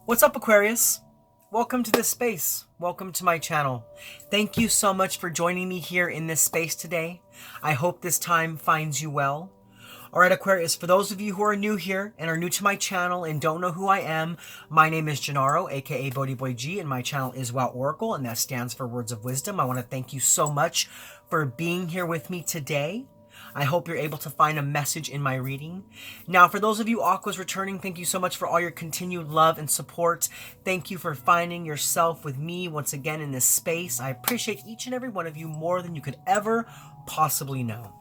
What's up, Aquarius? Welcome to this space. Welcome to my channel. Thank you so much for joining me here in this space today. I hope this time finds you well. Alright, Aquarius, for those of you who are new here and are new to my channel and don't know who I am, my name is Gennaro, aka BhodiBoy G, and my channel is Wow Oracle, and that stands for Words of Wisdom. I want to thank you so much for being here with me today. I hope you're able to find a message in my reading. Now, for those of you Aquas returning, thank you so much for all your continued love and support. Thank you for finding yourself with me once again in this space. I appreciate each and every one of you more than you could ever possibly know.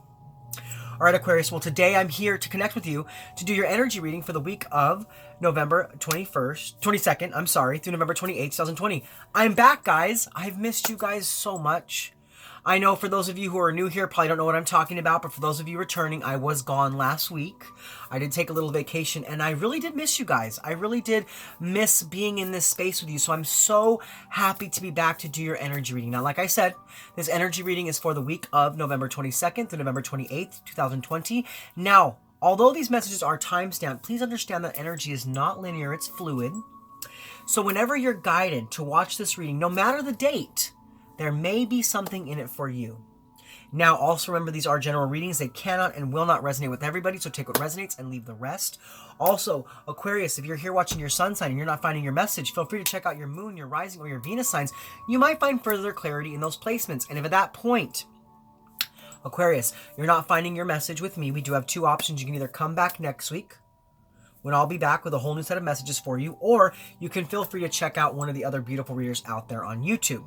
All right, Aquarius, well, today I'm here to connect with you to do your energy reading for the week of November 22nd, through November 28th, 2020. I'm back, guys. I've missed you guys so much. I know for those of you who are new here, probably don't know what I'm talking about, but for those of you returning, I was gone last week. I did take a little vacation, and I really did miss you guys. I really did miss being in this space with you, so I'm so happy to be back to do your energy reading. Now, like I said, this energy reading is for the week of November 22nd through November 28th, 2020. Now, although these messages are timestamped, please understand that energy is not linear, it's fluid. So whenever you're guided to watch this reading, no matter the date, there may be something in it for you. Now, also remember, these are general readings. They cannot and will not resonate with everybody, so take what resonates and leave the rest. Also, Aquarius, if you're here watching your sun sign and you're not finding your message, feel free to check out your moon, your rising, or your Venus signs. You might find further clarity in those placements. And if at that point, Aquarius, you're not finding your message with me, we do have two options. You can either come back next week, when I'll be back with a whole new set of messages for you, or you can feel free to check out one of the other beautiful readers out there on YouTube.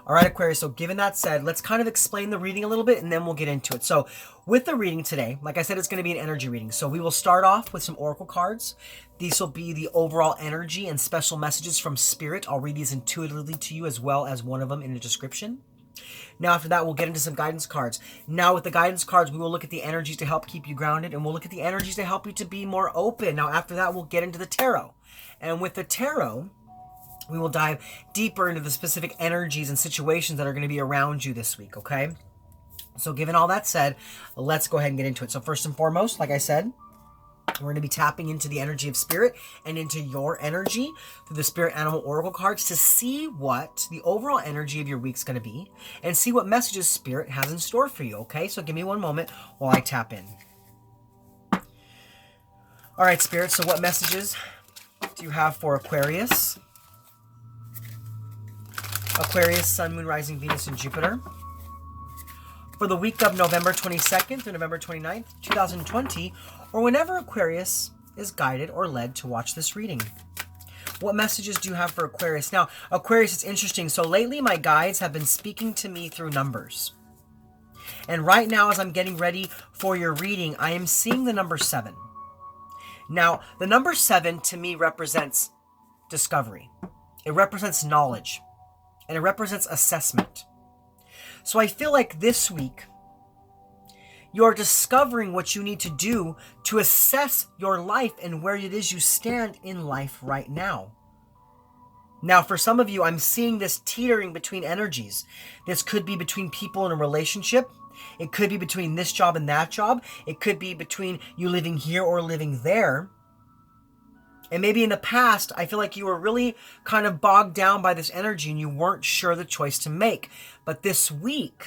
All right, Aquarius, so given that said, let's kind of explain the reading a little bit, and then we'll get into it. So with the reading today, like I said, it's going to be an energy reading. So we will start off with some oracle cards. These will be the overall energy and special messages from Spirit. I'll read these intuitively to you as well as one of them in the description. Now, after that, we'll get into some guidance cards. Now, with the guidance cards, we will look at the energies to help keep you grounded, and we'll look at the energies to help you to be more open. Now, after that, we'll get into the tarot. And with the tarot, we will dive deeper into the specific energies and situations that are going to be around you this week, okay? So given all that said, let's go ahead and get into it. So first and foremost, like I said, we're going to be tapping into the energy of Spirit and into your energy through the Spirit Animal Oracle cards to see what the overall energy of your week's going to be and see what messages Spirit has in store for you, okay? So give me one moment while I tap in. All right, Spirit, so what messages do you have for Aquarius? Aquarius, Sun, Moon, Rising, Venus, and Jupiter. For the week of November 22nd through November 29th, 2020, or whenever Aquarius is guided or led to watch this reading. What messages do you have for Aquarius? Now, Aquarius, it's interesting. So lately, my guides have been speaking to me through numbers. And right now, as I'm getting ready for your reading, I am seeing the number 7. Now, the number 7 to me represents discovery. It represents knowledge. And it represents assessment. So I feel like this week, you're discovering what you need to do to assess your life and where it is you stand in life right now. Now, for some of you, I'm seeing this teetering between energies. This could be between people in a relationship. It could be between this job and that job. It could be between you living here or living there. And maybe in the past, I feel like you were really kind of bogged down by this energy and you weren't sure the choice to make. But this week,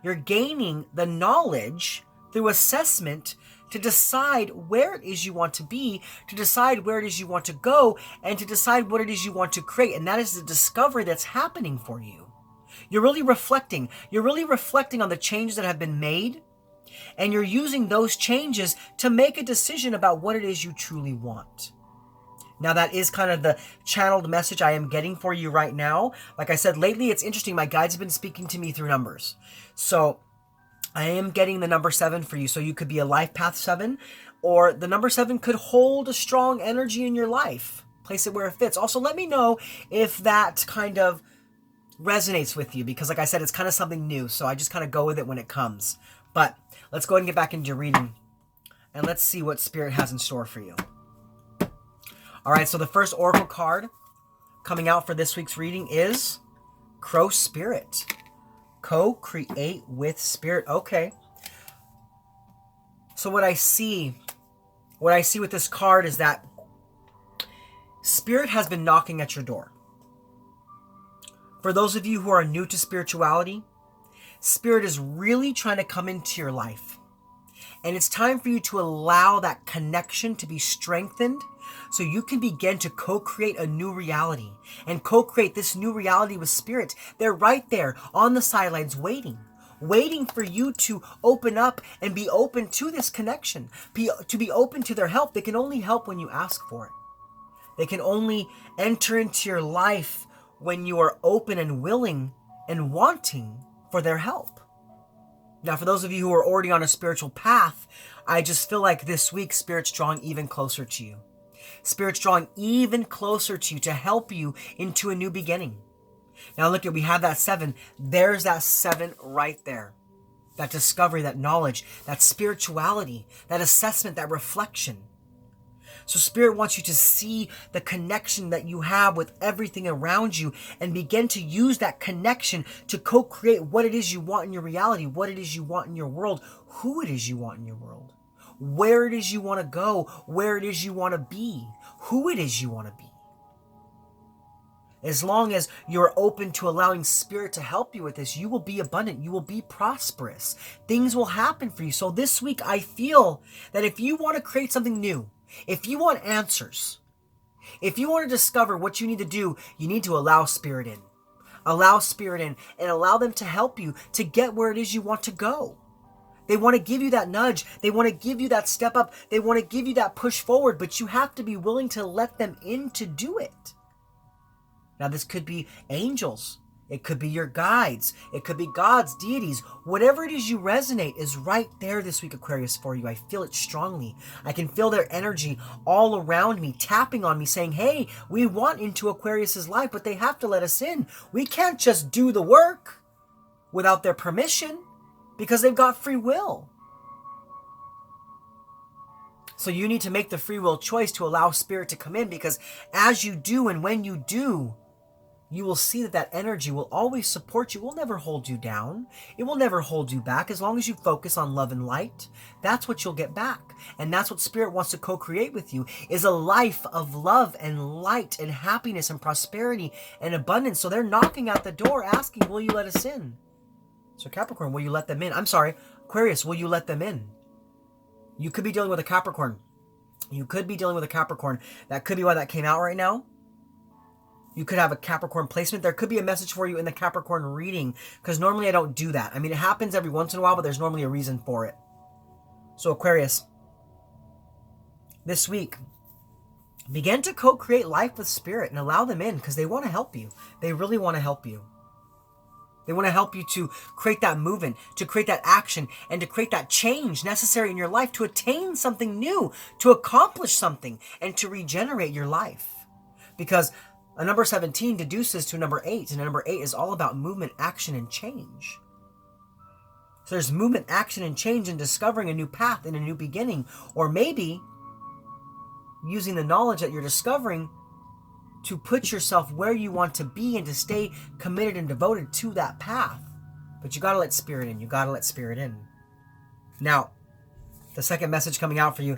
you're gaining the knowledge through assessment to decide where it is you want to be, to decide where it is you want to go, and to decide what it is you want to create. And that is the discovery that's happening for you. You're really reflecting. You're really reflecting on the changes that have been made. And you're using those changes to make a decision about what it is you truly want. Now, that is kind of the channeled message I am getting for you right now. Like I said, lately, it's interesting. My guides have been speaking to me through numbers. So I am getting the number 7 for you. So you could be a life path 7, or the number 7 could hold a strong energy in your life. Place it where it fits. Also, let me know if that kind of resonates with you, because like I said, it's kind of something new. So I just kind of go with it when it comes. But let's go ahead and get back into your reading. And let's see what Spirit has in store for you. All right, so the first oracle card coming out for this week's reading is Crow Spirit. Co-create with Spirit. Okay. So what I see with this card is that Spirit has been knocking at your door. For those of you who are new to spirituality, Spirit is really trying to come into your life. And it's time for you to allow that connection to be strengthened so you can begin to co-create a new reality and co-create this new reality with Spirit. They're right there on the sidelines waiting for you to open up and be open to this connection, to be open to their help. They can only help when you ask for it. They can only enter into your life when you are open and willing and wanting for their help. Now, for those of you who are already on a spiritual path, I just feel like this week, Spirit's drawing even closer to you. Spirit's drawing even closer to you to help you into a new beginning. Now, look at, we have that 7. There's that 7 right there. That discovery, that knowledge, that spirituality, that assessment, that reflection. So Spirit wants you to see the connection that you have with everything around you and begin to use that connection to co-create what it is you want in your reality, what it is you want in your world, who it is you want in your world, where it is you want to go, where it is you want to be, who it is you want to be. As long as you're open to allowing Spirit to help you with this, you will be abundant. You will be prosperous. Things will happen for you. So this week, I feel that if you want to create something new, if you want answers, if you want to discover what you need to do, you need to allow Spirit in. Allow Spirit in and allow them to help you to get where it is you want to go. They want to give you that nudge. They want to give you that step up. They want to give you that push forward, but you have to be willing to let them in to do it. Now, this could be angels. It could be your guides. It could be gods, deities. Whatever it is you resonate is right there this week, Aquarius, for you. I feel it strongly. I can feel their energy all around me, tapping on me, saying, hey, we want into Aquarius's life, but they have to let us in. We can't just do the work without their permission because they've got free will. So you need to make the free will choice to allow Spirit to come in, because as you do and when you do, you will see that energy will always support you. It will never hold you down. It will never hold you back. As long as you focus on love and light, that's what you'll get back. And that's what Spirit wants to co-create with you, is a life of love and light and happiness and prosperity and abundance. So they're knocking at the door asking, will you let us in? So Capricorn, will you let them in? I'm sorry, Aquarius, will you let them in? You could be dealing with a Capricorn. You could be dealing with a Capricorn. That could be why that came out right now. You could have a Capricorn placement. There could be a message for you in the Capricorn reading, because normally I don't do that. I mean, it happens every once in a while, but there's normally a reason for it. So Aquarius, this week, begin to co-create life with Spirit and allow them in, because they want to help you. They really want to help you. They want to help you to create that movement, to create that action, and to create that change necessary in your life to attain something new, to accomplish something, and to regenerate your life. Because a number 17 deduces to a number 8, and a number 8 is all about movement, action, and change. So there's movement, action, and change in discovering a new path and a new beginning, or maybe using the knowledge that you're discovering to put yourself where you want to be and to stay committed and devoted to that path. But you got to let Spirit in. You got to let Spirit in. Now, the second message coming out for you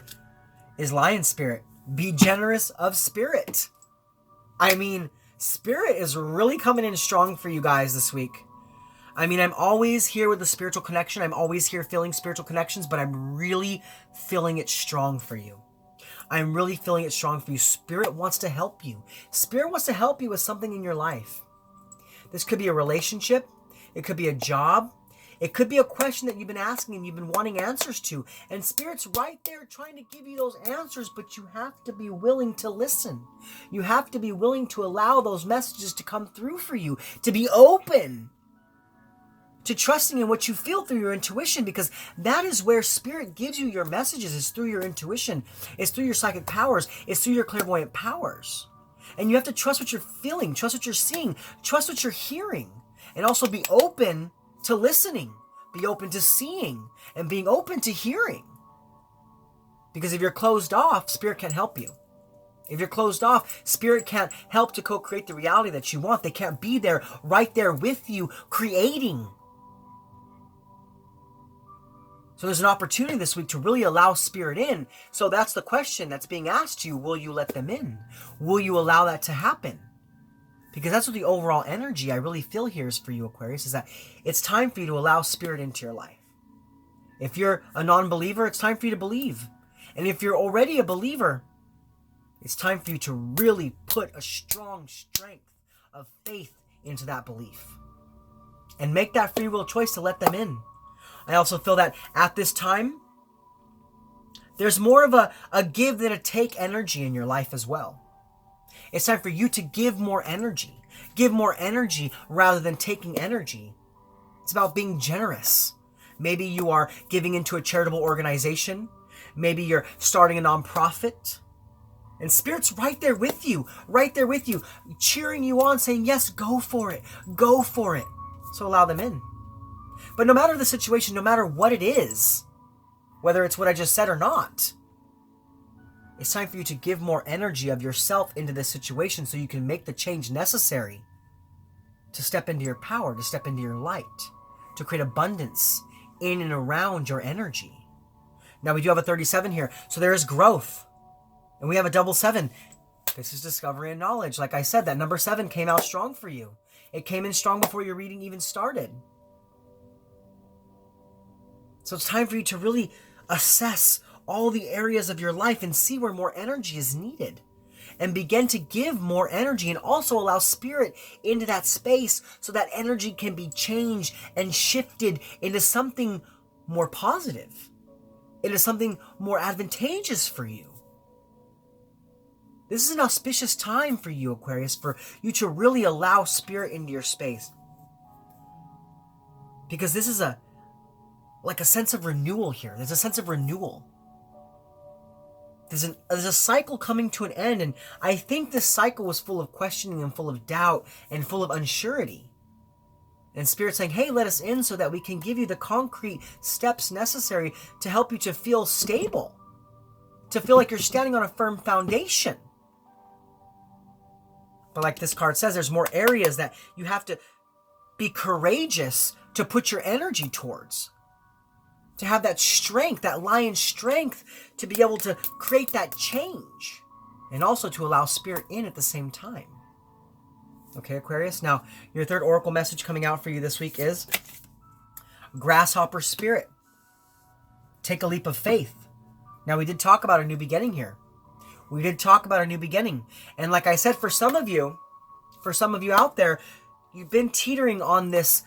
is Lion Spirit. Be generous of spirit. I mean, Spirit is really coming in strong for you guys this week. I mean, I'm always here with the spiritual connection. I'm always here feeling spiritual connections, but I'm really feeling it strong for you. I'm really feeling it strong for you. Spirit wants to help you. Spirit wants to help you with something in your life. This could be a relationship. It could be a job. It could be a question that you've been asking and you've been wanting answers to. And Spirit's right there trying to give you those answers, but you have to be willing to listen. You have to be willing to allow those messages to come through for you, to be open to trusting in what you feel through your intuition, because that is where Spirit gives you your messages. It's through your intuition. It's through your psychic powers. It's through your clairvoyant powers. And you have to trust what you're feeling, trust what you're seeing, trust what you're hearing, and also be open to listening, be open to seeing, and being open to hearing. Because if you're closed off, Spirit can't help you. If you're closed off, Spirit can't help to co-create the reality that you want. They can't be there, right there with you, creating. So there's an opportunity this week to really allow spirit in. So that's the question that's being asked to you. Will you let them in? Will you allow that to happen? Because that's what the overall energy I really feel here is for you, Aquarius, is that it's time for you to allow spirit into your life. If you're a non-believer, it's time for you to believe. And if you're already a believer, it's time for you to really put a strong strength of faith into that belief. And make that free will choice to let them in. I also feel that at this time, there's more of a give than a take energy in your life as well. It's time for you to give more energy. Give more energy rather than taking energy. It's about being generous. Maybe you are giving into a charitable organization. Maybe you're starting a nonprofit. And Spirit's right there with you, cheering you on, saying, yes, go for it, go for it. So allow them in. But no matter the situation, no matter what it is, whether it's what I just said or not, it's time for you to give more energy of yourself into this situation so you can make the change necessary to step into your power, to step into your light, to create abundance in and around your energy. Now we do have a 37 here, so there is growth. And we have a double 7. This is discovery and knowledge. Like I said, that number 7 came out strong for you. It came in strong before your reading even started. So it's time for you to really assess all the areas of your life and see where more energy is needed. And begin to give more energy and also allow spirit into that space so that energy can be changed and shifted into something more positive. Into something more advantageous for you. This is an auspicious time for you, Aquarius, for you to really allow spirit into your space. Because this is like a sense of renewal here. There's a sense of renewal. There's a cycle coming to an end, and I think this cycle was full of questioning and full of doubt and full of unsurety. And Spirit's saying, hey, let us in so that we can give you the concrete steps necessary to help you to feel stable, to feel like you're standing on a firm foundation. But like this card says, there's more areas that you have to be courageous to put your energy towards. To have that strength, that lion strength, to be able to create that change. And also to allow spirit in at the same time. Okay, Aquarius? Now, your third oracle message coming out for you this week is Grasshopper Spirit. Take a leap of faith. Now, we did talk about a new beginning here. We did talk about a new beginning. And like I said, for some of you out there, you've been teetering on this,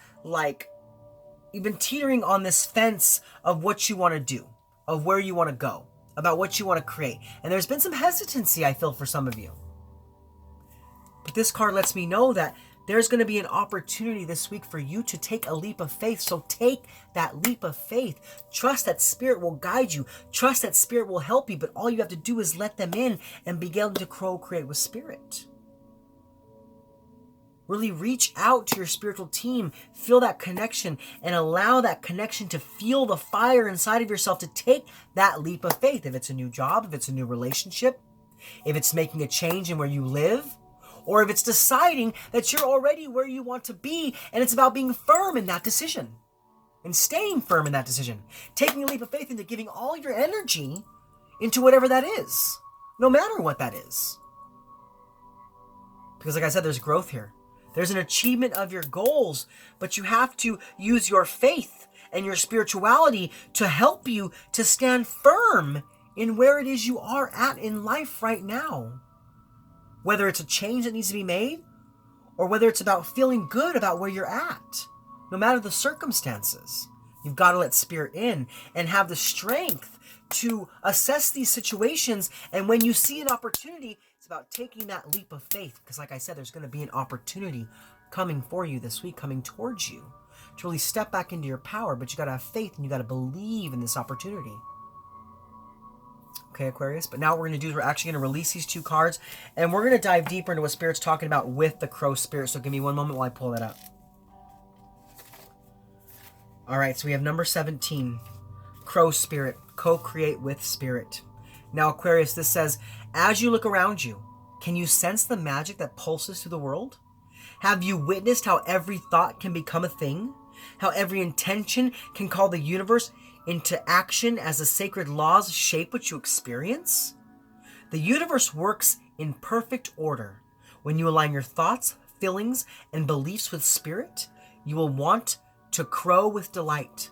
fence of what you want to do, of where you want to go, about what you want to create. And there's been some hesitancy, I feel, for some of you. But this card lets me know that there's going to be an opportunity this week for you to take a leap of faith. So take that leap of faith. Trust that spirit will guide you. Trust that spirit will help you. But all you have to do is let them in and begin to co-create with spirit. Really reach out to your spiritual team. Feel that connection and allow that connection to feel the fire inside of yourself to take that leap of faith. If it's a new job, if it's a new relationship, if it's making a change in where you live, or if it's deciding that you're already where you want to be, and it's about being firm in that decision and staying firm in that decision. Taking a leap of faith into giving all your energy into whatever that is, no matter what that is. Because like I said, there's growth here. There's an achievement of your goals, but you have to use your faith and your spirituality to help you to stand firm in where it is you are at in life right now. Whether it's a change that needs to be made, or whether it's about feeling good about where you're at. No matter the circumstances, you've got to let spirit in and have the strength to assess these situations. And when you see an opportunity, it's about taking that leap of faith. Because like I said, there's going to be an opportunity coming for you this week, coming towards you to really step back into your power. But you got to have faith and you got to believe in this opportunity. Okay, Aquarius, but now what we're going to do is we're actually going to release these two cards, and we're going to dive deeper into what Spirit's talking about with the Crow Spirit. So give me one moment while I pull that up. All right, so we have number 17, Crow Spirit, co-create with Spirit. Now, Aquarius, this says, as you look around you, can you sense the magic that pulses through the world? Have you witnessed how every thought can become a thing? How every intention can call the universe into action as the sacred laws shape what you experience? The universe works in perfect order. When you align your thoughts, feelings, and beliefs with spirit, you will want to crow with delight,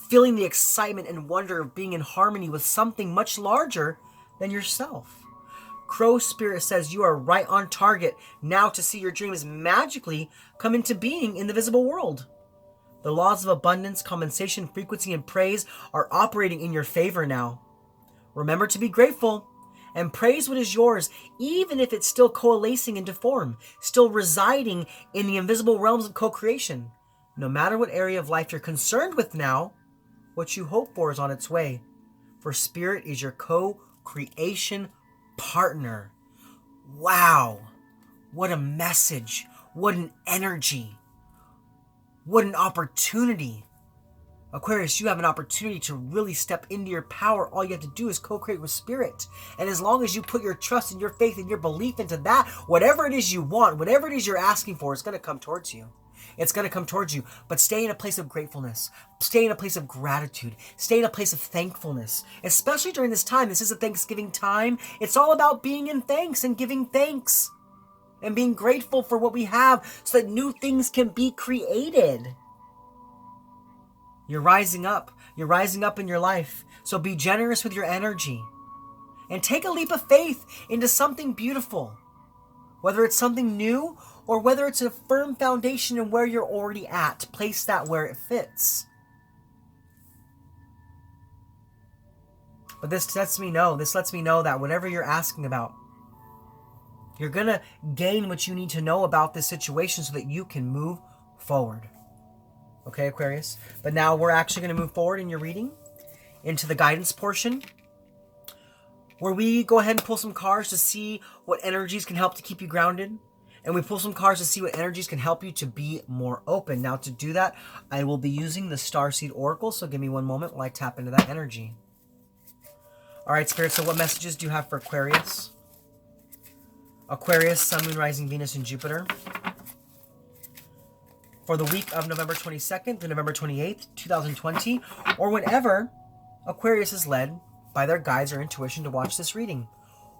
feeling the excitement and wonder of being in harmony with something much larger than yourself. Crow spirit says you are right on target now to see your dreams magically come into being in the visible world. The laws of abundance, compensation, frequency, and praise are operating in your favor now. Remember to be grateful and praise what is yours, even if it's still coalescing into form, still residing in the invisible realms of co-creation. No matter what area of life you're concerned with now, what you hope for is on its way. For spirit is your co-creation partner. Wow. What a message. What an energy. What an opportunity. Aquarius, you have an opportunity to really step into your power. All you have to do is co-create with spirit. And as long as you put your trust and your faith and your belief into that, whatever it is you want, whatever it is you're asking for, it's going to come towards you. It's going to come towards you. But stay in a place of gratefulness. Stay in a place of gratitude. Stay in a place of thankfulness. Especially during this time. This is a Thanksgiving time. It's all about being in thanks and giving thanks. And being grateful for what we have so that new things can be created. You're rising up. You're rising up in your life. So be generous with your energy. And take a leap of faith into something beautiful. Whether it's something new or whether it's a firm foundation in where you're already at. Place that where it fits. But this lets me know that whatever you're asking about, you're going to gain what you need to know about this situation so that you can move forward. Okay, Aquarius? But now we're actually going to move forward in your reading into the guidance portion, where we go ahead and pull some cards to see what energies can help to keep you grounded. And we pull some cards to see what energies can help you to be more open. Now to do that, I will be using the Starseed Oracle, so give me one moment while I tap into that energy. Alright, Spirit, so what messages do you have for Aquarius? Aquarius, Sun, Moon, Rising, Venus, and Jupiter. For the week of November 22nd through November 28th, 2020, or whenever Aquarius is led by their guides or intuition to watch this reading.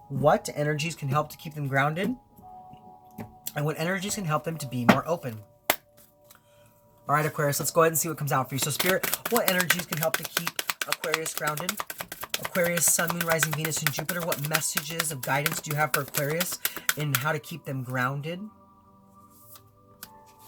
What energies can help to keep them grounded? And what energies can help them to be more open? All right, Aquarius, let's go ahead and see what comes out for you. So, Spirit, what energies can help to keep Aquarius grounded? Aquarius, Sun, Moon, Rising, Venus, and Jupiter. What messages of guidance do you have for Aquarius in how to keep them grounded?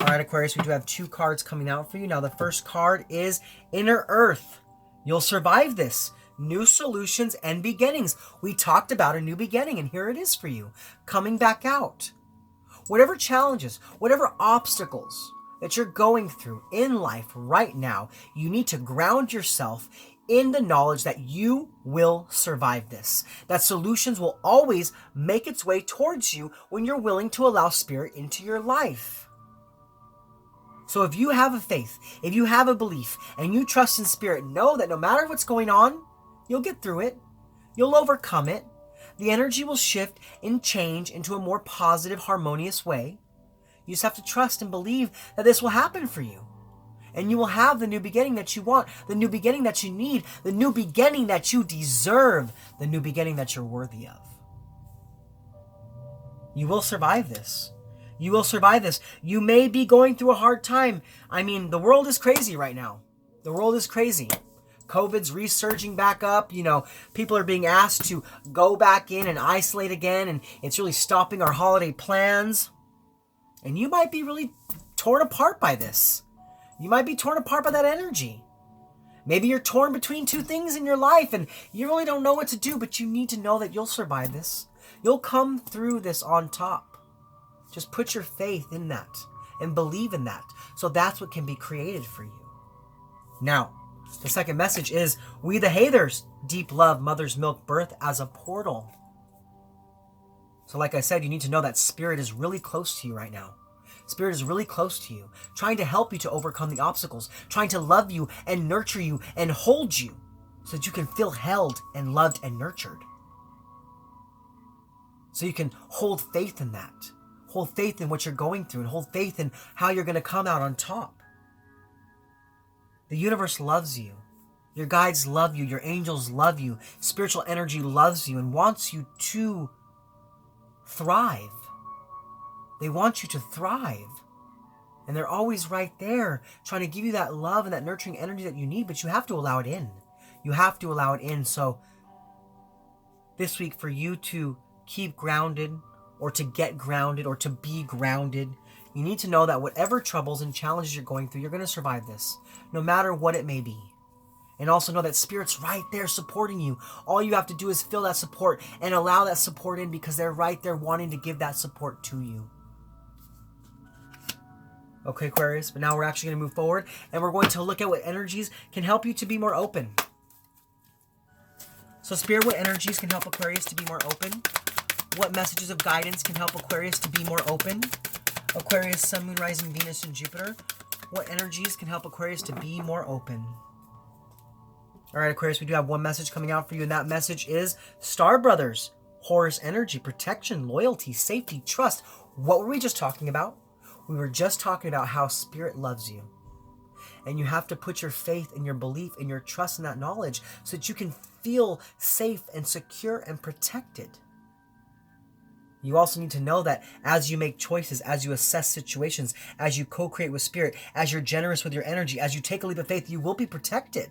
All right, Aquarius, we do have two cards coming out for you. Now, the first card is Inner Earth. You'll survive this. New solutions and beginnings. We talked about a new beginning, and here it is for you. Coming back out. Whatever challenges, whatever obstacles that you're going through in life right now, you need to ground yourself in the knowledge that you will survive this. That solutions will always make its way towards you when you're willing to allow spirit into your life. So if you have a faith, if you have a belief, and you trust in spirit, know that no matter what's going on, you'll get through it. You'll overcome it. The energy will shift and change into a more positive, harmonious way. You just have to trust and believe that this will happen for you. And you will have the new beginning that you want, the new beginning that you need, the new beginning that you deserve, the new beginning that you're worthy of. You will survive this. You will survive this. You may be going through a hard time. I mean, the world is crazy right now. The world is crazy. COVID's resurging back up. You know, people are being asked to go back in and isolate again, and it's really stopping our holiday plans. And you might be really torn apart by this. You might be torn apart by that energy. Maybe you're torn between two things in your life, and you really don't know what to do, but you need to know that you'll survive this. You'll come through this on top. Just put your faith in that and believe in that. So that's what can be created for you. Now, the second message is, we the Hathers, deep love, mother's milk, birth as a portal. So like I said, you need to know that spirit is really close to you right now. Spirit is really close to you, trying to help you to overcome the obstacles, trying to love you and nurture you and hold you so that you can feel held and loved and nurtured. So you can hold faith in that. Hold faith in what you're going through and hold faith in how you're going to come out on top. The universe loves you. Your guides love you. Your angels love you. Spiritual energy loves you and wants you to thrive. They want you to thrive. And they're always right there trying to give you that love and that nurturing energy that you need, but you have to allow it in. You have to allow it in. So this week, for you to keep grounded, or to get grounded, or to be grounded, you need to know that whatever troubles and challenges you're going through, you're going to survive this, no matter what it may be. And also know that Spirit's right there supporting you. All you have to do is feel that support and allow that support in, because they're right there wanting to give that support to you. Okay, Aquarius, but now we're actually going to move forward, and we're going to look at what energies can help you to be more open. So Spirit, what energies can help Aquarius to be more open? What messages of guidance can help Aquarius to be more open? Aquarius, Sun, Moon, Rising, Venus, and Jupiter. What energies can help Aquarius to be more open? All right, Aquarius, we do have one message coming out for you, and that message is Star Brothers, Horus energy, protection, loyalty, safety, trust. What were we just talking about? We were just talking about how Spirit loves you. And you have to put your faith and your belief and your trust in that knowledge so that you can feel safe and secure and protected. You also need to know that as you make choices, as you assess situations, as you co-create with Spirit, as you're generous with your energy, as you take a leap of faith, you will be protected.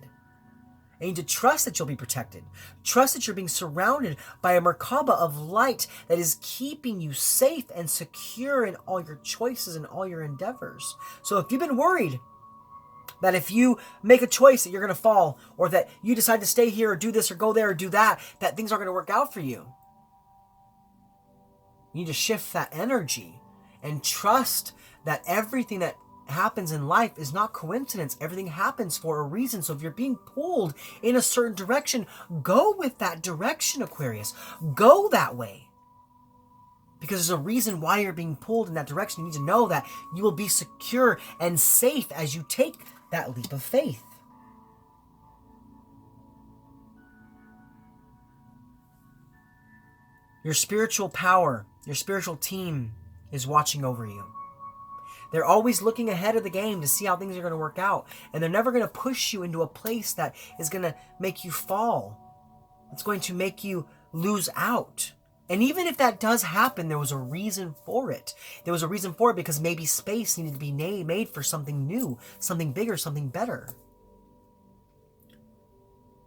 And you need to trust that you'll be protected. Trust that you're being surrounded by a Merkaba of light that is keeping you safe and secure in all your choices and all your endeavors. So if you've been worried that if you make a choice that you're going to fall, or that you decide to stay here or do this or go there or do that, that things aren't going to work out for you, you need to shift that energy and trust that everything that happens in life is not coincidence. Everything happens for a reason. So if you're being pulled in a certain direction, go with that direction, Aquarius. Go that way. Because there's a reason why you're being pulled in that direction. You need to know that you will be secure and safe as you take that leap of faith. Your spiritual power, your spiritual team is watching over you. They're always looking ahead of the game to see how things are going to work out. And they're never going to push you into a place that is going to make you fall. It's going to make you lose out. And even if that does happen, there was a reason for it. There was a reason for it because maybe space needed to be made for something new, something bigger, something better.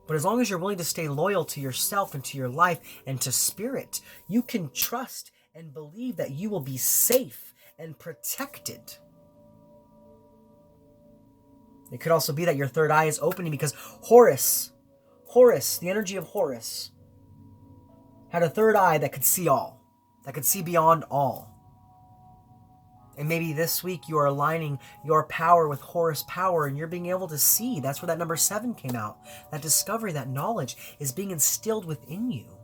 But as long as you're willing to stay loyal to yourself and to your life and to Spirit, you can trust and believe that you will be safe and protected. It could also be that your third eye is opening because Horus, the energy of Horus, had a third eye that could see all, that could see beyond all. And maybe this week you are aligning your power with Horus power and you're being able to see. That's where that number 7 came out. That discovery, that knowledge is being instilled within you.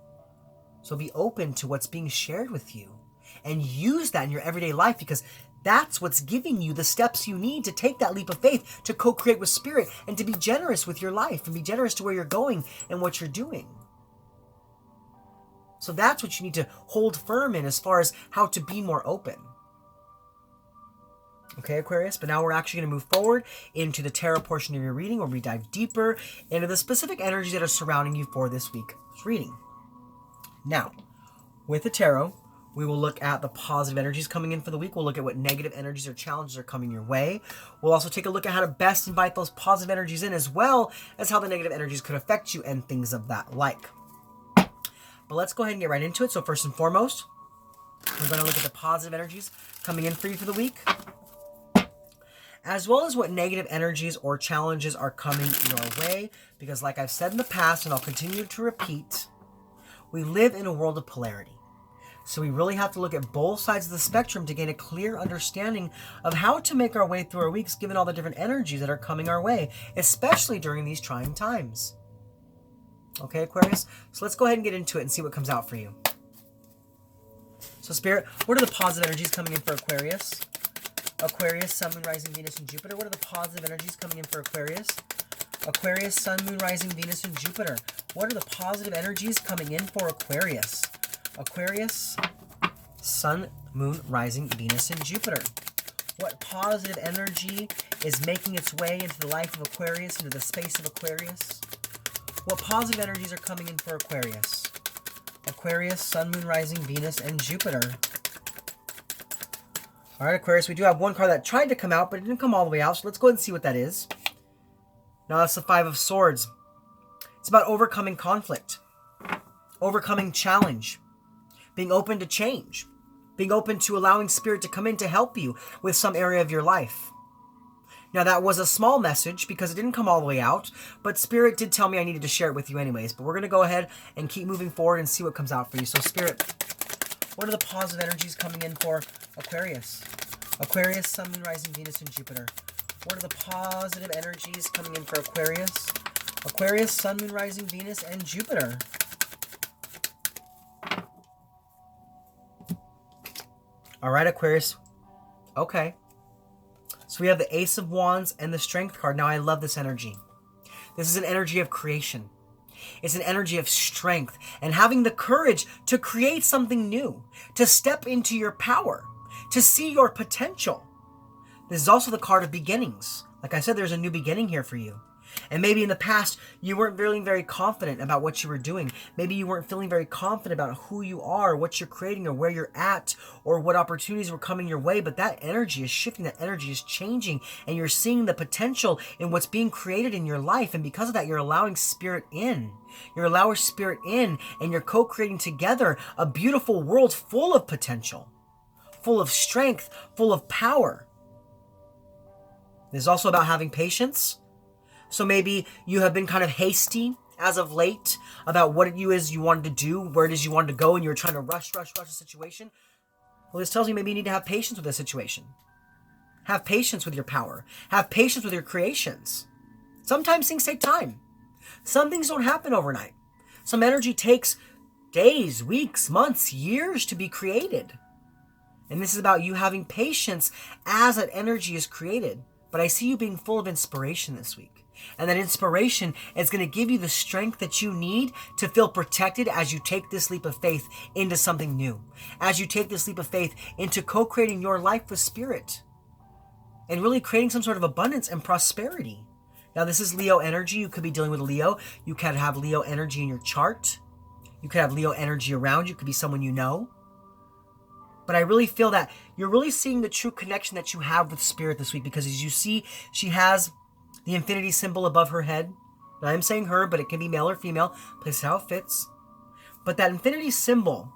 So be open to what's being shared with you and use that in your everyday life, because that's what's giving you the steps you need to take that leap of faith, to co-create with Spirit and to be generous with your life and be generous to where you're going and what you're doing. So that's what you need to hold firm in as far as how to be more open. Okay, Aquarius, but now we're actually going to move forward into the tarot portion of your reading, where we dive deeper into the specific energies that are surrounding you for this week's reading. Now, with the tarot, we will look at the positive energies coming in for the week. We'll look at what negative energies or challenges are coming your way. We'll also take a look at how to best invite those positive energies in, as well as how the negative energies could affect you and things of that like. But let's go ahead and get right into it. So first and foremost, we're going to look at the positive energies coming in for you for the week, as well as what negative energies or challenges are coming your way. Because like I've said in the past, and I'll continue to repeat, we live in a world of polarity. So we really have to look at both sides of the spectrum to gain a clear understanding of how to make our way through our weeks, given all the different energies that are coming our way, especially during these trying times. Okay, Aquarius? So let's go ahead and get into it and see what comes out for you. So Spirit, what are the positive energies coming in for Aquarius? Aquarius, Sun, Moon, Rising, Venus, and Jupiter. What are the positive energies coming in for Aquarius? Aquarius, Sun, Moon, Rising, Venus, and Jupiter. What are the positive energies coming in for Aquarius? Aquarius, Sun, Moon, Rising, Venus, and Jupiter. What positive energy is making its way into the life of Aquarius, into the space of Aquarius? What positive energies are coming in for Aquarius? Aquarius, Sun, Moon, Rising, Venus, and Jupiter. All right, Aquarius, we do have one card that tried to come out, but it didn't come all the way out, so let's go ahead and see what that is. Now, that's the Five of Swords. It's about overcoming conflict, overcoming challenge, being open to change, being open to allowing Spirit to come in to help you with some area of your life. Now, that was a small message because it didn't come all the way out, but Spirit did tell me I needed to share it with you anyways. But we're going to go ahead and keep moving forward and see what comes out for you. So, Spirit, what are the positive energies coming in for Aquarius? Aquarius, Sun, Moon, Rising, Venus, and Jupiter. What are the positive energies coming in for Aquarius? Aquarius, Sun, Moon, Rising, Venus, and Jupiter. All right, Aquarius. Okay. So we have the Ace of Wands and the Strength card. Now, I love this energy. This is an energy of creation. It's an energy of strength and having the courage to create something new, to step into your power, to see your potential. This is also the card of beginnings. Like I said, there's a new beginning here for you. And maybe in the past, you weren't feeling very confident about what you were doing. Maybe you weren't feeling very confident about who you are, what you're creating, or where you're at, or what opportunities were coming your way. But that energy is shifting, that energy is changing, and you're seeing the potential in what's being created in your life. And because of that, you're allowing Spirit in. You're allowing Spirit in, and you're co-creating together a beautiful world full of potential, full of strength, full of power. This is also about having patience. So maybe you have been kind of hasty as of late about what it is you wanted to do, where it is you wanted to go, and you're trying to rush a situation. Well, this tells you maybe you need to have patience with this situation. Have patience with your power. Have patience with your creations. Sometimes things take time. Some things don't happen overnight. Some energy takes days, weeks, months, years to be created. And this is about you having patience as that energy is created. But I see you being full of inspiration this week. And that inspiration is going to give you the strength that you need to feel protected as you take this leap of faith into something new. As you take this leap of faith into co-creating your life with Spirit. And really creating some sort of abundance and prosperity. Now, this is Leo energy. You could be dealing with Leo. You could have Leo energy in your chart. You could have Leo energy around you. It could be someone you know. But I really feel that you're really seeing the true connection that you have with Spirit this week. Because as you see, she has the infinity symbol above her head. Now, I'm saying her, but it can be male or female. Place it how it fits. But that infinity symbol,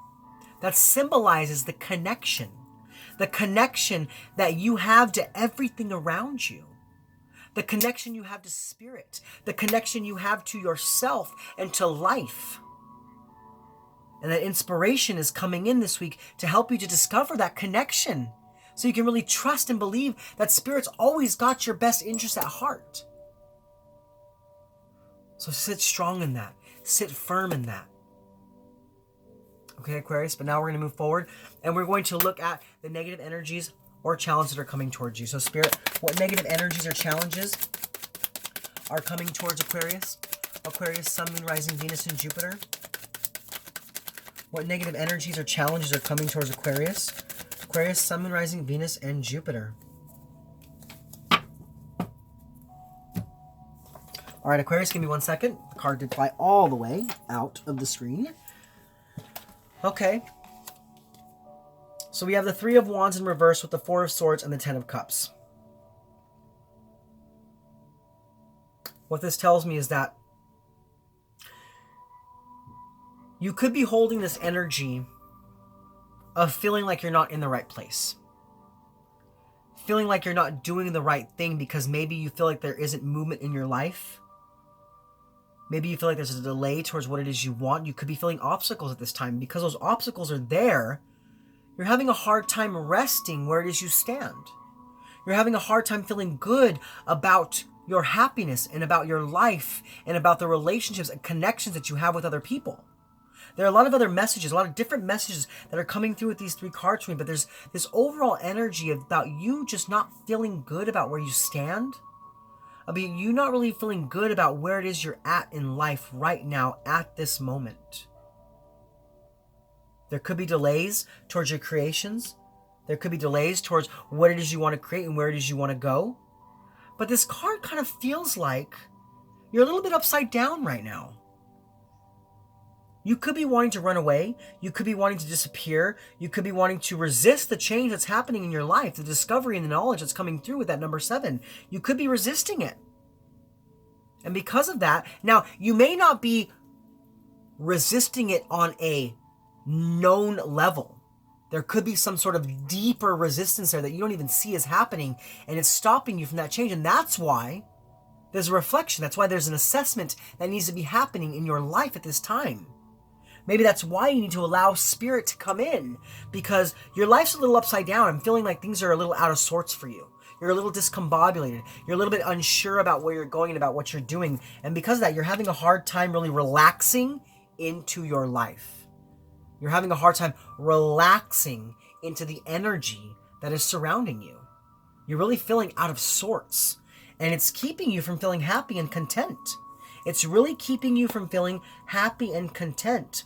that symbolizes the connection. The connection that you have to everything around you. The connection you have to Spirit. The connection you have to yourself and to life. And that inspiration is coming in this week to help you to discover that connection. So you can really trust and believe that Spirit's always got your best interest at heart. So sit strong in that. Sit firm in that. Okay, Aquarius, but now we're going to move forward. And we're going to look at the negative energies or challenges that are coming towards you. So Spirit, what negative energies or challenges are coming towards Aquarius? Aquarius, Sun, Moon, Rising, Venus, and Jupiter. What negative energies or challenges are coming towards Aquarius? Aquarius, Sun, Moon, Rising, Venus, and Jupiter. All right, Aquarius, give me 1 second. The card did fly all the way out of the screen. Okay. So we have the Three of Wands in reverse with the Four of Swords and the Ten of Cups. What this tells me is that you could be holding this energy of feeling like you're not in the right place. Feeling like you're not doing the right thing because maybe you feel like there isn't movement in your life. Maybe you feel like there's a delay towards what it is you want. You could be feeling obstacles at this time. Because those obstacles are there, you're having a hard time resting where it is you stand. You're having a hard time feeling good about your happiness and about your life and about the relationships and connections that you have with other people. There are a lot of other messages, a lot of different messages that are coming through with these three cards for me, but there's this overall energy about you just not feeling good about where you stand, about you not really feeling good about where it is you're at in life right now at this moment. There could be delays towards your creations. There could be delays towards what it is you want to create and where it is you want to go. But this card kind of feels like You're a little bit upside down right now. You could be wanting to run away. You could be wanting to disappear. You could be wanting to resist the change that's happening in your life, the discovery and the knowledge that's coming through with that number 7. You could be resisting it. And because of that, now you may not be resisting it on a known level. There could be some sort of deeper resistance there that you don't even see as happening, and it's stopping you from that change. And that's why there's a reflection. That's why there's an assessment that needs to be happening in your life at this time. Maybe that's why you need to allow spirit to come in, because your life's a little upside down. I'm feeling like things are a little out of sorts for you. You're a little discombobulated. You're a little bit unsure about where you're going and about what you're doing. And because of that, you're having a hard time really relaxing into your life. You're having a hard time relaxing into the energy that is surrounding you. You're really feeling out of sorts. And it's keeping you from feeling happy and content. It's really keeping you from feeling happy and content.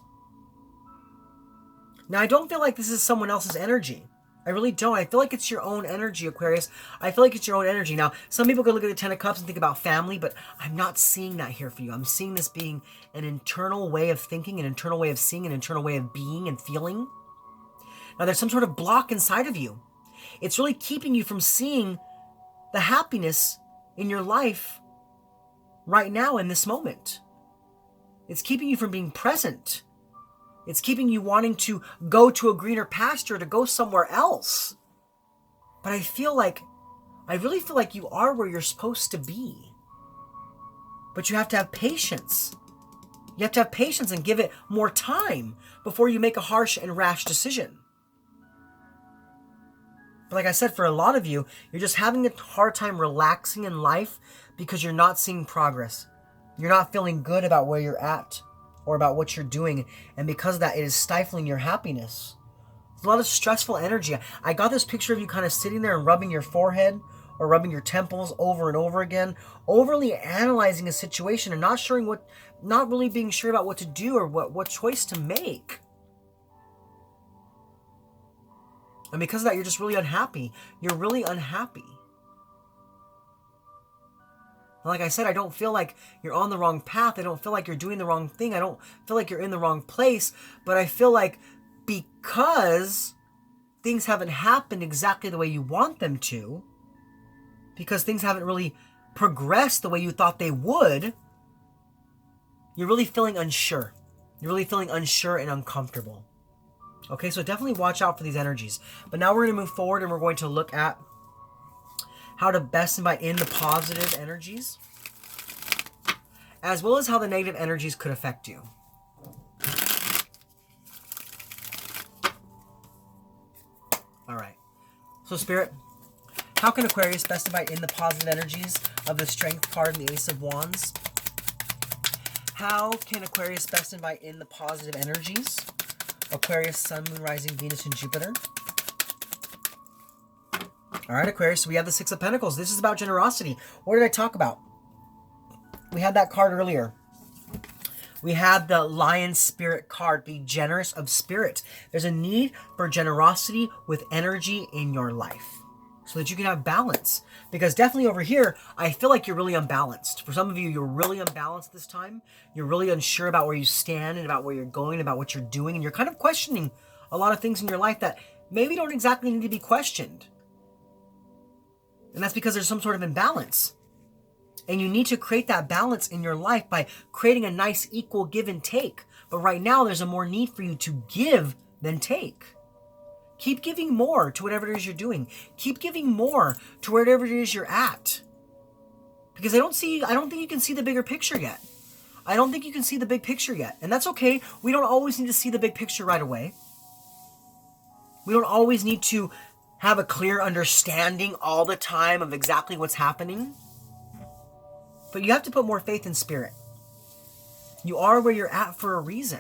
Now, I don't feel like this is someone else's energy. I really don't. I feel like it's your own energy, Aquarius. I feel like it's your own energy. Now, some people could look at the 10 of Cups and think about family, but I'm not seeing that here for you. I'm seeing this being an internal way of thinking, an internal way of seeing, an internal way of being and feeling. Now, there's some sort of block inside of you. It's really keeping you from seeing the happiness in your life right now in this moment. It's keeping you from being present. It's keeping you wanting to go to a greener pasture, to go somewhere else. But I really feel like you are where you're supposed to be. But you have to have patience. You have to have patience and give it more time before you make a harsh and rash decision. But like I said, for a lot of you, you're just having a hard time relaxing in life because you're not seeing progress. You're not feeling good about where you're at or about what you're doing. And because of that, it is stifling your happiness. There's a lot of stressful energy. I got this picture of you kind of sitting there and rubbing your forehead or rubbing your temples over and over again, overly analyzing a situation and not really being sure about what to do or what choice to make. And because of that, you're just really unhappy. You're really unhappy. And like I said, I don't feel like you're on the wrong path. I don't feel like you're doing the wrong thing. I don't feel like you're in the wrong place. But I feel like because things haven't happened exactly the way you want them to, because things haven't really progressed the way you thought they would, you're really feeling unsure. You're really feeling unsure and uncomfortable. Okay, so definitely watch out for these energies. But now we're going to move forward and we're going to look at how to best invite in the positive energies, as well as how the negative energies could affect you. All right. So Spirit, how can Aquarius best invite in the positive energies of the Strength card and the Ace of Wands? How can Aquarius best invite in the positive energies? Aquarius, Sun, Moon, Rising, Venus, and Jupiter. All right, Aquarius, so we have the Six of Pentacles. This is about generosity. What did I talk about? We had that card earlier. We had the Lion Spirit card. Be generous of spirit. There's a need for generosity with energy in your life so that you can have balance. Because definitely over here, I feel like you're really unbalanced. For some of you, you're really unbalanced this time. You're really unsure about where you stand and about where you're going, about what you're doing. And you're kind of questioning a lot of things in your life that maybe don't exactly need to be questioned. And that's because there's some sort of imbalance. And you need to create that balance in your life by creating a nice equal give and take. But right now, there's a more need for you to give than take. Keep giving more to whatever it is you're doing. Keep giving more to wherever it is you're at. Because I don't think you can see the bigger picture yet. I don't think you can see the big picture yet. And that's okay. We don't always need to see the big picture right away. We don't always need to have a clear understanding all the time of exactly what's happening. But you have to put more faith in spirit. You are where you're at for a reason.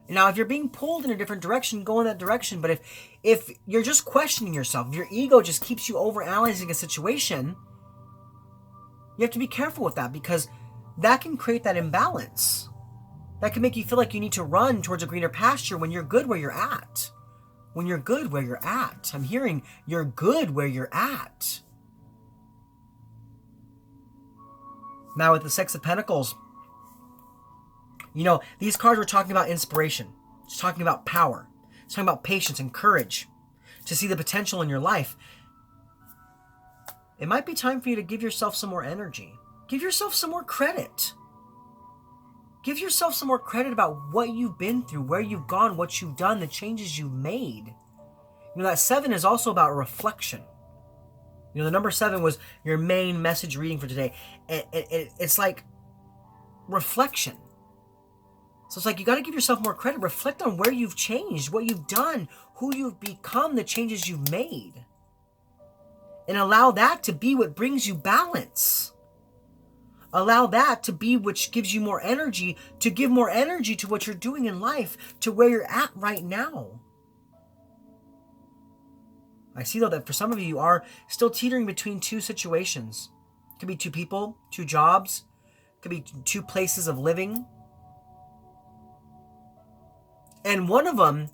Now, if you're being pulled in a different direction, go in that direction. But if you're just questioning yourself, if your ego just keeps you overanalyzing a situation, you have to be careful with that, because that can create that imbalance. That can make you feel like you need to run towards a greener pasture when you're good where you're at. When you're good where you're at. I'm hearing you're good where you're at. Now with the Six of Pentacles, you know, these cards were talking about inspiration. It's talking about power. It's talking about patience and courage to see the potential in your life. It might be time for you to give yourself some more energy. Give yourself some more credit. Give yourself some more credit about what you've been through, where you've gone, what you've done, the changes you've made. You know, that 7 is also about reflection. You know, the number 7 was your main message reading for today. It's like reflection. So it's like you got to give yourself more credit. Reflect on where you've changed, what you've done, who you've become, the changes you've made. And allow that to be what brings you balance. Allow that to be which gives you more energy, to give more energy to what you're doing in life, to where you're at right now. I see, though, that for some of you, you are still teetering between two situations. It could be two people, two jobs. It could be two places of living. And one of them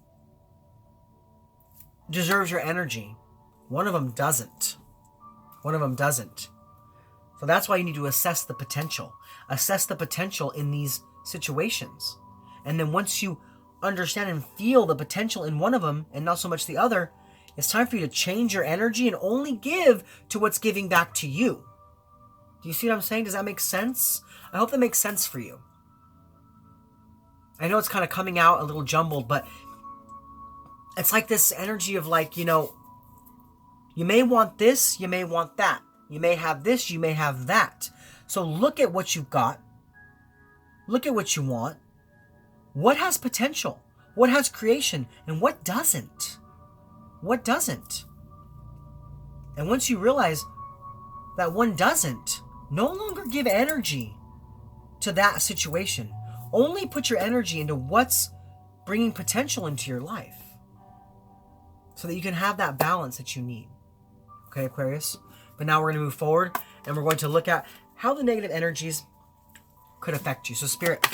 deserves your energy. One of them doesn't. One of them doesn't. So that's why you need to assess the potential. Assess the potential in these situations. And then once you understand and feel the potential in one of them and not so much the other, it's time for you to change your energy and only give to what's giving back to you. Do you see what I'm saying? Does that make sense? I hope that makes sense for you. I know it's kind of coming out a little jumbled, but it's like this energy of like, you know, you may want this, you may want that. You may have this, you may have that. So look at what you've got. Look at what you want. What has potential? What has creation? And what doesn't? What doesn't? And once you realize that one doesn't, no longer give energy to that situation. Only put your energy into what's bringing potential into your life so that you can have that balance that you need. Okay, Aquarius? But now we're going to move forward and we're going to look at how the negative energies could affect you. So Spirit,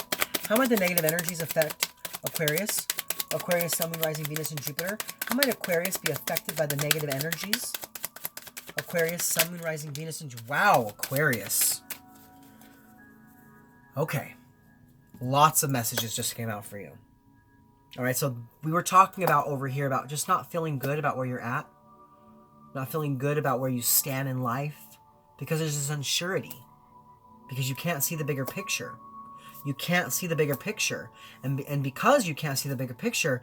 how might the negative energies affect Aquarius? Aquarius, Sun, Moon, Rising, Venus, and Jupiter. How might Aquarius be affected by the negative energies? Aquarius, Sun, Moon, Rising, Venus, and wow, Aquarius. Okay. Lots of messages just came out for you. All right, so we were talking about over here about just not feeling good about where you're at. Not feeling good about where you stand in life because there's this unsurety. Because you can't see the bigger picture. You can't see the bigger picture. And because you can't see the bigger picture,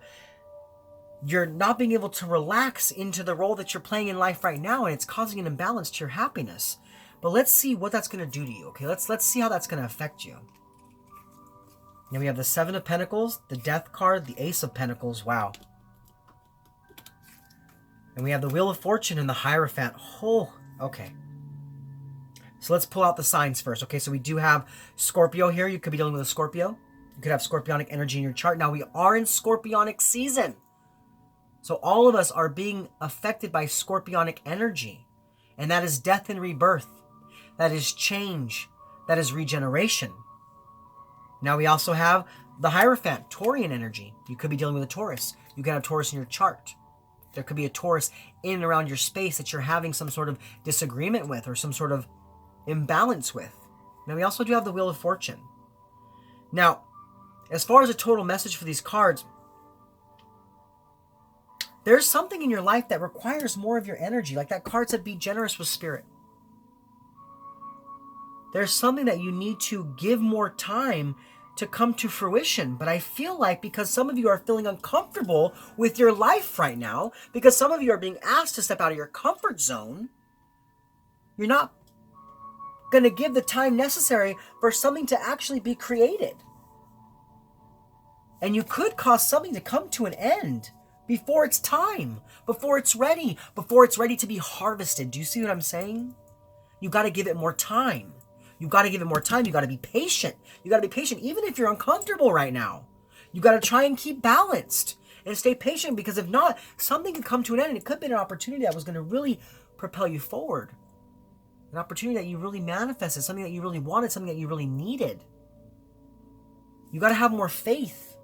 you're not being able to relax into the role that you're playing in life right now, and it's causing an imbalance to your happiness. But let's see what that's going to do to you, okay? Let's see how that's going to affect you. Now we have the 7 of Pentacles, the Death card, the Ace of Pentacles. Wow. And we have the Wheel of Fortune and the Hierophant. Oh, okay. So let's pull out the signs first. Okay, so we do have Scorpio here. You could be dealing with a Scorpio. You could have Scorpionic energy in your chart. Now we are in Scorpionic season. So all of us are being affected by Scorpionic energy. And that is death and rebirth. That is change. That is regeneration. Now we also have the Hierophant, Taurian energy. You could be dealing with a Taurus. You could have Taurus in your chart. There could be a Taurus in and around your space that you're having some sort of disagreement with or some sort of imbalance with. Now we also do have the Wheel of Fortune. Now, as far as a total message for these cards, there's something in your life that requires more of your energy. Like that card said, be generous with spirit. There's something that you need to give more time to come to fruition. But I feel like because some of you are feeling uncomfortable with your life right now, because some of you are being asked to step out of your comfort zone, you're not going to give the time necessary for something to actually be created. And you could cause something to come to an end before it's time, before it's ready to be harvested. Do you see what I'm saying? You got to give it more time. You got to give it more time. You got to be patient. You got to be patient even if you're uncomfortable right now. You got to try and keep balanced and stay patient, because if not, something could come to an end, and it could have been an opportunity that was going to really propel you forward. An opportunity that you really manifested, something that you really wanted, something that you really needed. You got to have more faith.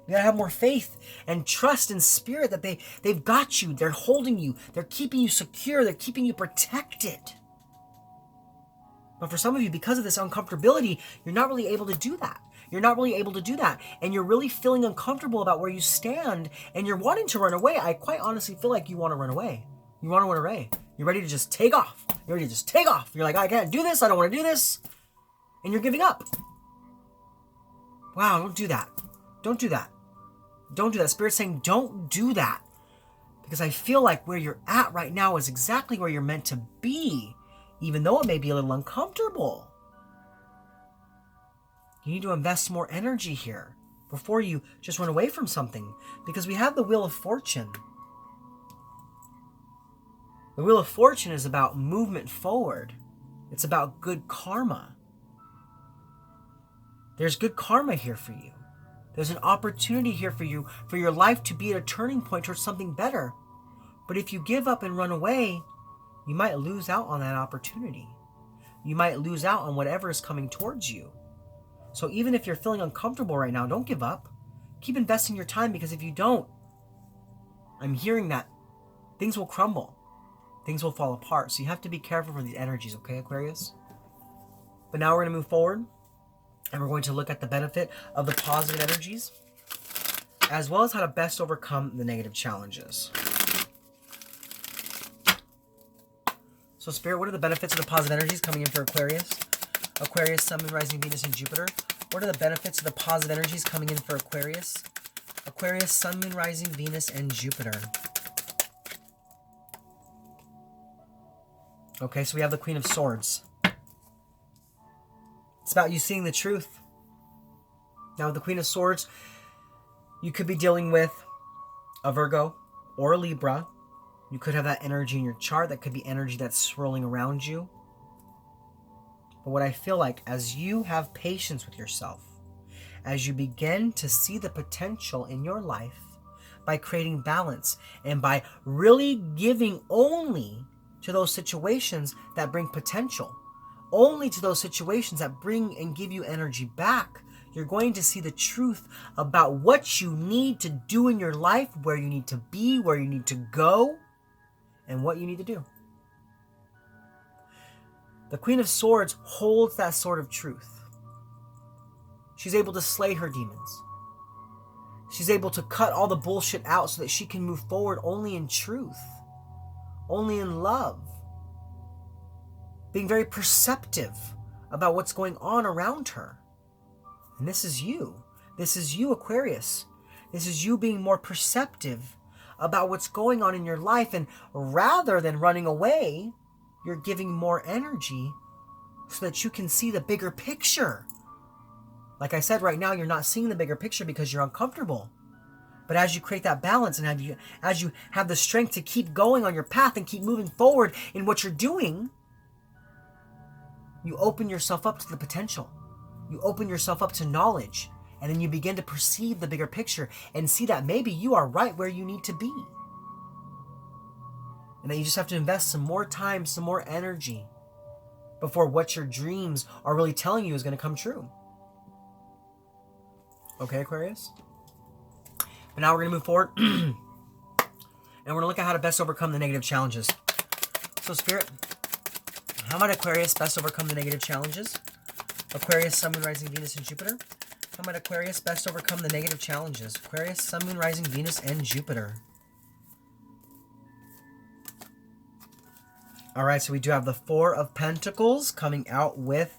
You got to have more faith and trust in spirit that they've got you. They're holding you. They're keeping you secure. They're keeping you protected. But for some of you, because of this uncomfortability, you're not really able to do that. You're not really able to do that. And you're really feeling uncomfortable about where you stand, and you're wanting to run away. I quite honestly feel like you want to run away. You want to run away. You're ready to just take off. You're ready to just take off. You're like, I can't do this. I don't want to do this. And you're giving up. Wow, don't do that. Don't do that. Don't do that. Spirit's saying, don't do that. Because I feel like where you're at right now is exactly where you're meant to be, even though it may be a little uncomfortable. You need to invest more energy here before you just run away from something, because we have the Wheel of Fortune. The Wheel of Fortune is about movement forward. It's about good karma. There's good karma here for you. There's an opportunity here for you, for your life to be at a turning point towards something better. But if you give up and run away, you might lose out on that opportunity. You might lose out on whatever is coming towards you. So even if you're feeling uncomfortable right now, don't give up. Keep investing your time, because if you don't, I'm hearing that things will crumble. Things will fall apart. So you have to be careful for these energies, okay, Aquarius? But now we're going to move forward, and we're going to look at the benefit of the positive energies, as well as how to best overcome the negative challenges. So Spirit, what are the benefits of the positive energies coming in for Aquarius? Aquarius, Sun, Moon, Rising, Venus, and Jupiter. What are the benefits of the positive energies coming in for Aquarius? Aquarius, Sun, Moon, Rising, Venus, and Jupiter. Okay, so we have the Queen of Swords. It's about you seeing the truth. Now, with the Queen of Swords, you could be dealing with a Virgo or a Libra. You could have that energy in your chart. That could be energy that's swirling around you. But what I feel like, as you have patience with yourself, as you begin to see the potential in your life by creating balance and by really giving only to those situations that bring potential, only to those situations that bring and give you energy back, you're going to see the truth about what you need to do in your life, where you need to be, where you need to go, and what you need to do. The Queen of Swords holds that sword of truth. She's able to slay her demons. She's able to cut all the bullshit out so that she can move forward only in truth, only in love, being very perceptive about what's going on around her. And this is you. This is you, Aquarius. This is you being more perceptive about what's going on in your life, and rather than running away, you're giving more energy so that you can see the bigger picture. Like I said, right now, you're not seeing the bigger picture because you're uncomfortable. But as you create that balance, and as you have the strength to keep going on your path and keep moving forward in what you're doing, you open yourself up to the potential. You open yourself up to knowledge. And then you begin to perceive the bigger picture and see that maybe you are right where you need to be. And that you just have to invest some more time, some more energy before what your dreams are really telling you is going to come true. Okay, Aquarius? But now we're going to move forward. And we're going to look at how to best overcome the negative challenges. So, Spirit, how might Aquarius best overcome the negative challenges? Aquarius, Sun, Moon, Rising, Venus, and Jupiter. How might Aquarius best overcome the negative challenges? Aquarius, Sun, Moon, Rising, Venus, and Jupiter. All right, so we do have the Four of Pentacles coming out with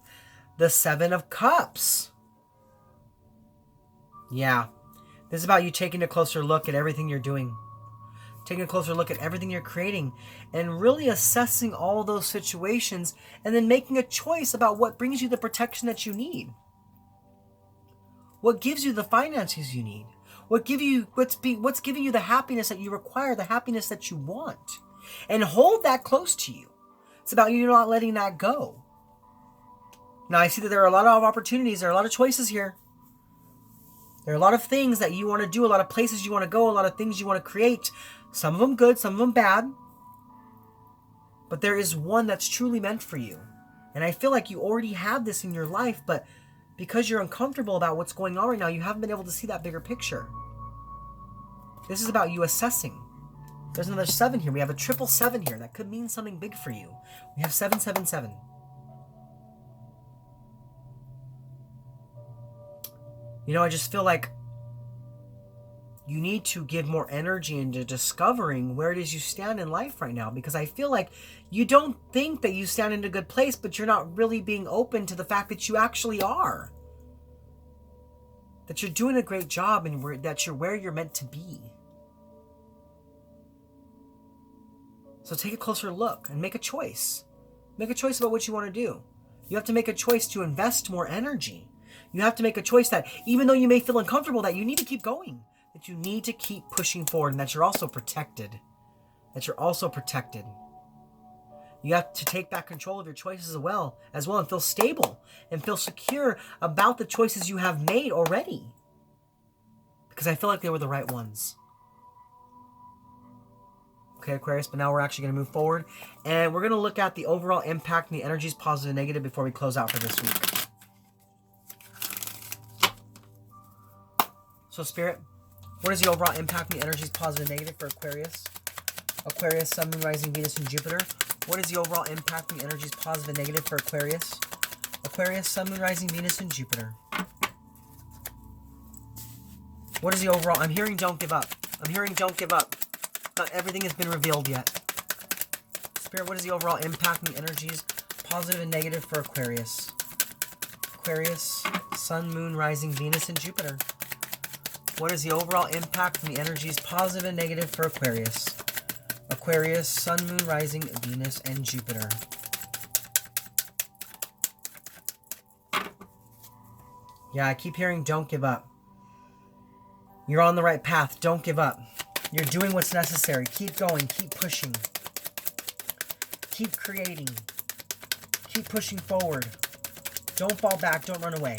the Seven of Cups. Yeah, this is about you taking a closer look at everything you're doing. Taking a closer look at everything you're creating and really assessing all those situations and then making a choice about what brings you the protection that you need. What gives you the finances you need? What's giving you the happiness that you require, the happiness that you want? And hold that close to you. It's about you not letting that go. Now, I see that there are a lot of opportunities. There are a lot of choices here. There are a lot of things that you want to do, a lot of places you want to go, a lot of things you want to create. Some of them good, some of them bad. But there is one that's truly meant for you. And I feel like you already have this in your life, but because you're uncomfortable about what's going on right now, you haven't been able to see that bigger picture. This is about you assessing. There's another 7 here. We have a 777 here. That could mean something big for you. We have 777. You know, I just feel like you need to give more energy into discovering where it is you stand in life right now, because I feel like you don't think that you stand in a good place, but you're not really being open to the fact that you actually are. That you're doing a great job and that you're where you're meant to be. So take a closer look and make a choice. Make a choice about what you want to do. You have to make a choice to invest more energy. You have to make a choice that even though you may feel uncomfortable, that you need to keep going. That you need to keep pushing forward, and that you're also protected. That you're also protected. You have to take back control of your choices as well, and feel stable and feel secure about the choices you have made already. Because I feel like they were the right ones. Okay, Aquarius, but now we're actually going to move forward, and we're going to look at the overall impact and the energies, positive and negative, before we close out for this week. So, Spirit, what is the overall impact and the energies, positive and negative, for Aquarius? Aquarius, Sun, Moon, Rising, Venus, and Jupiter. What is the overall impact and the energies, positive and negative, for Aquarius? Aquarius, Sun, Moon, Rising, Venus, and Jupiter. What is the overall... I'm hearing don't give up. I'm hearing don't give up. Not everything has been revealed yet. Spirit, what is the overall impact and the energies, positive and negative, for Aquarius? Aquarius, Sun, Moon, Rising, Venus, and Jupiter. What is the overall impact and the energies, positive and negative, for Aquarius? Aquarius, Sun, Moon, Rising, Venus, and Jupiter. Yeah, I keep hearing don't give up. You're on the right path. Don't give up. You're doing what's necessary. Keep going. Keep pushing. Keep creating. Keep pushing forward. Don't fall back. Don't run away.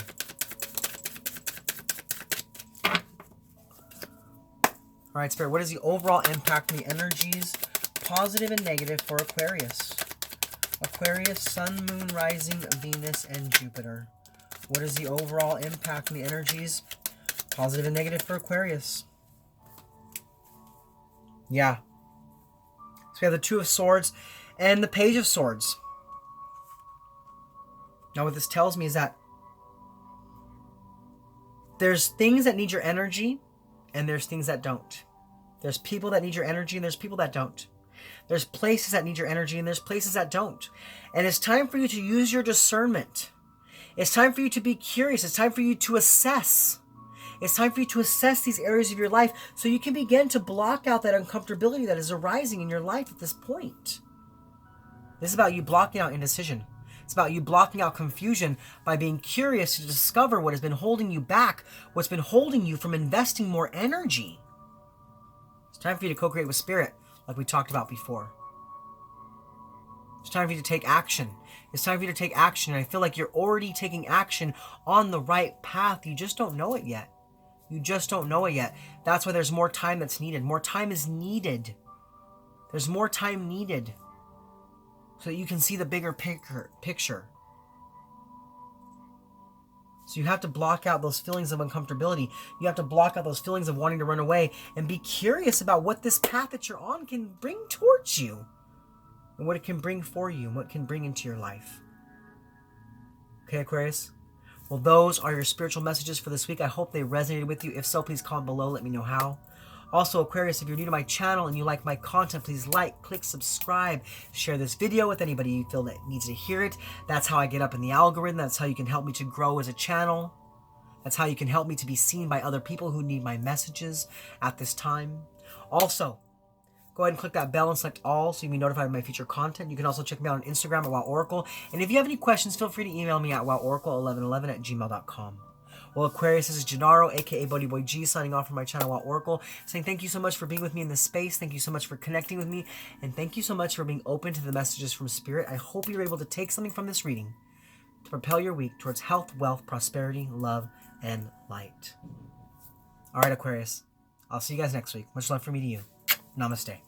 All right, Spirit, what is the overall impact and the energies, positive and negative, for Aquarius? Aquarius, Sun, Moon, Rising, Venus, and Jupiter. What is the overall impact and the energies, positive and negative, for Aquarius? Yeah. So we have the Two of Swords and the Page of Swords. Now what this tells me is that there's things that need your energy, and there's things that don't. There's people that need your energy, and there's people that don't. There's places that need your energy, and there's places that don't. And it's time for you to use your discernment. It's time for you to be curious. It's time for you to assess. It's time for you to assess these areas of your life so you can begin to block out that uncomfortability that is arising in your life at this point. This is about you blocking out indecision. It's about you blocking out confusion by being curious to discover what has been holding you back, what's been holding you from investing more energy. It's time for you to co-create with Spirit, like we talked about before. It's time for you to take action. It's time for you to take action, and I feel like you're already taking action on the right path. You just don't know it yet. You just don't know it yet. That's why there's more time that's needed. More time is needed. There's more time needed so that you can see the bigger picture. So you have to block out those feelings of uncomfortability. You have to block out those feelings of wanting to run away and be curious about what this path that you're on can bring towards you and what it can bring for you and what it can bring into your life. Okay, Aquarius? Well, those are your spiritual messages for this week. I hope they resonated with you. If so, please comment below. Let me know how. Also, Aquarius, if you're new to my channel and you like my content, please like, click, subscribe, share this video with anybody you feel that needs to hear it. That's how I get up in the algorithm. That's how you can help me to grow as a channel. That's how you can help me to be seen by other people who need my messages at this time. Also, go ahead and click that bell and select all so you can be notified of my future content. You can also check me out on Instagram at WowOracle. And if you have any questions, feel free to email me at woworacle1111@gmail.com. Well, Aquarius, this is Gennaro, aka BhodiBoy G, signing off from my channel, WowOracle, saying thank you so much for being with me in this space. Thank you so much for connecting with me. And thank you so much for being open to the messages from Spirit. I hope you're able to take something from this reading to propel your week towards health, wealth, prosperity, love, and light. All right, Aquarius. I'll see you guys next week. Much love from me to you. Namaste.